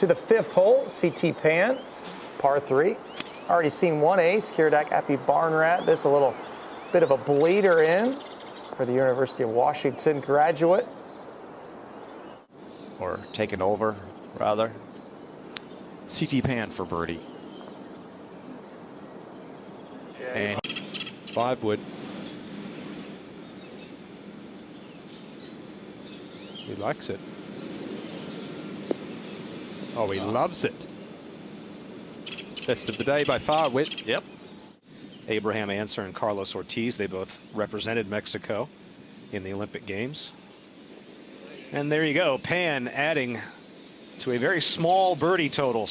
to the fifth hole, CT Pan, par 3. Already seen one ace, Kiradak Appy Barnrat. This a little bit of a bleeder in for the University of Washington graduate. Or taken over, rather. CT Pan for birdie. And 5 wood. He likes it. Oh, he loves it. Best of the day by far, Whit. Yep. Abraham Ancer and Carlos Ortiz, they both represented Mexico in the Olympic Games. And there you go, Pan adding to a very small birdie total.